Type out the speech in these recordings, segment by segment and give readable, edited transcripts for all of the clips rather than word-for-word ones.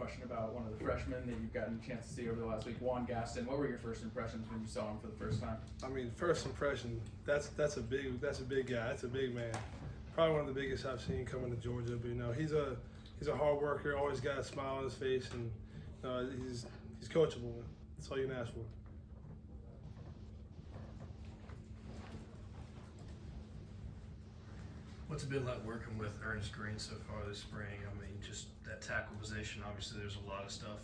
question about one of the freshmen that you've gotten a chance to see over the last week, Juan Gaston. What were your first impressions when you saw him for the first time? I mean, first impression, that's a big guy. That's a big man. Probably one of the biggest I've seen coming to Georgia. But he's a hard worker. Always got a smile on his face, and he's coachable. That's all you can ask for. What's it been like working with Ernest Green so far this spring? I mean, just that tackle position, obviously there's a lot of stuff,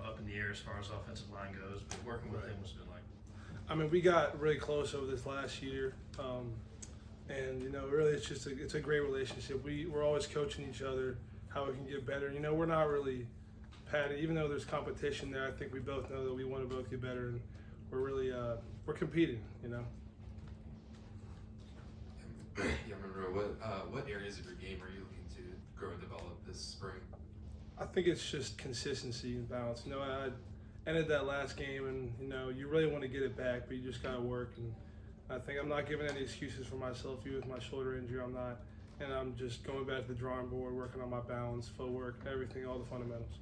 up in the air as far as offensive line goes, but working with him, what's it been like? I mean, we got really close over this last year, and really it's a great relationship. We're always coaching each other how we can get better. We're not really patting, even though there's competition there. I think we both know that we want to both get better, and we're really we're competing. Yeah, Monroe, what areas of your game are you looking to grow and develop this spring? I think it's just consistency and balance. I ended that last game, and you really want to get it back, but you just gotta work. And I think I'm not giving any excuses for myself. Even with my shoulder injury, I'm not, and I'm just going back to the drawing board, working on my balance, footwork, everything, all the fundamentals.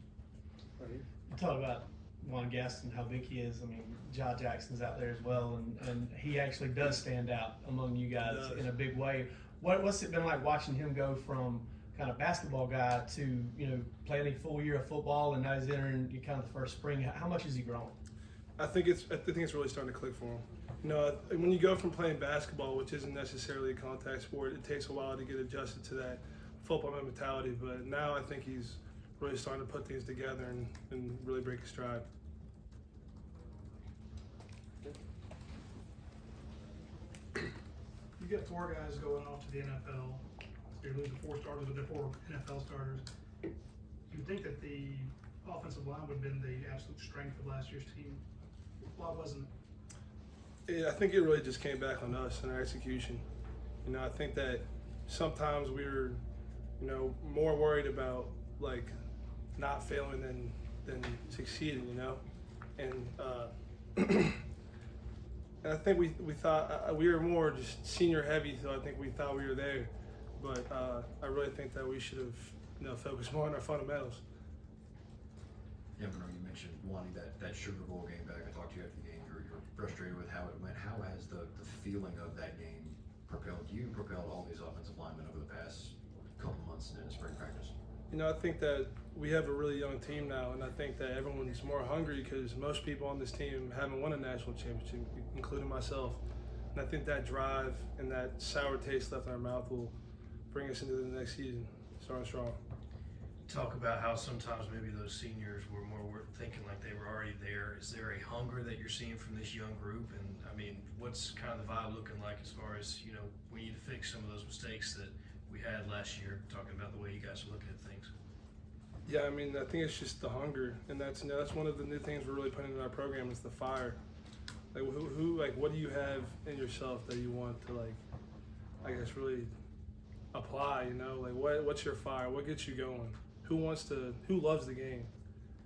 You talk about Juan Gaston, how big he is. I mean, Ja Jackson's out there as well, and he actually does stand out among you guys in a big way. What's it been like watching him go from kind of basketball guy to playing a full year of football, and now he's entering kind of the first spring? How much has he grown? I think it's really starting to click for him. When you go from playing basketball, which isn't necessarily a contact sport, it takes a while to get adjusted to that football mentality. But now I think he's really starting to put things together and really break his stride. You get 4 guys going off to the NFL. You're losing 4 starters, but they're 4 NFL starters. You'd think that the offensive line would have been the absolute strength of last year's team. Why wasn't it? Yeah, I think it really just came back on us and our execution. I think that sometimes we were, more worried about not failing than succeeding. And and I think we thought we were more just senior heavy, so I think we thought we were there. But I really think that we should have focused more on our fundamentals. Yeah, Monroe, you mentioned wanting that Sugar Bowl game back. I talked to you after the game. You're frustrated with how it went. How has the feeling of that game propelled you, propelled all these offensive linemen over the past couple months in spring practice? I think that we have a really young team now, and I think that everyone's more hungry because most people on this team haven't won a national championship, including myself. And I think that drive and that sour taste left in our mouth will bring us into the next season starting strong. Talk about how sometimes maybe those seniors were more thinking like they were already there. Is there a hunger that you're seeing from this young group? And I mean, what's kind of the vibe looking like as far as, we need to fix some of those mistakes that we had last year, talking about the way you guys are looking at things? Yeah, I mean, I think it's just the hunger, and that's one of the new things we're really putting in our program is the fire. What do you have in yourself that you want to really apply? What's your fire? What gets you going? Who loves the game?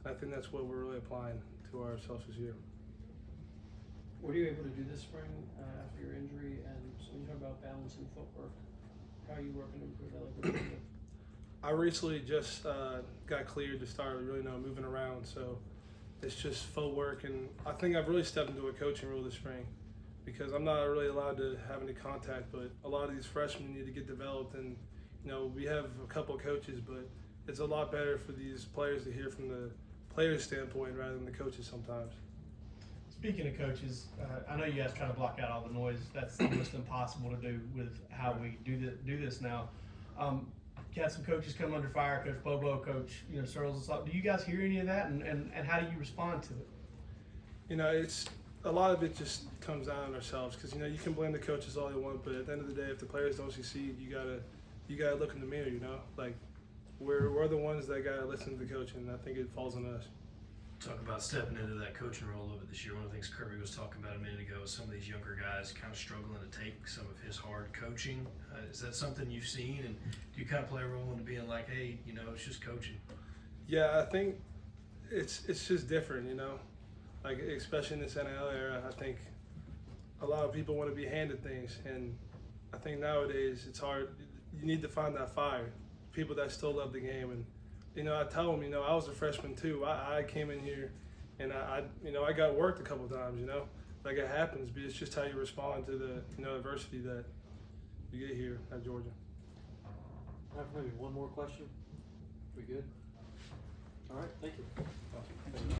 And I think that's what we're really applying to ourselves this year. What are you able to do this spring after your injury? And so when you talk about balance and footwork, how are you working to improve that? I recently just got cleared to start really moving around, so it's just footwork, and I think I've really stepped into a coaching role this spring because I'm not really allowed to have any contact, but a lot of these freshmen need to get developed, and we have a couple of coaches, but it's a lot better for these players to hear from the player's standpoint rather than the coaches sometimes. Speaking of coaches, I know you guys try to block out all the noise. That's almost impossible to do with how we do this now. You had some coaches come under fire, Coach Bobo, Coach Searles and stuff. Do you guys hear any of that, and how do you respond to it? It's a lot of it just comes down on ourselves because you can blame the coaches all you want, but at the end of the day, if the players don't succeed, you gotta look in the mirror. We're the ones that gotta listen to the coach, and I think it falls on us. Talk about stepping into that coaching role over this year. One of the things Kirby was talking about a minute ago is some of these younger guys kind of struggling to take some of his hard coaching. Is that something you've seen, and do you kind of play a role in being like, hey, it's just coaching? Yeah, I think it's just different, especially in this NIL era. I think a lot of people want to be handed things, and I think nowadays it's hard. You need to find that fire, people that still love the game and I tell them, I was a freshman too. I came in here and I got worked a couple times, like it happens, but it's just how you respond to the, adversity that you get here at Georgia. I have maybe one more question. We good? All right, thank you. Awesome.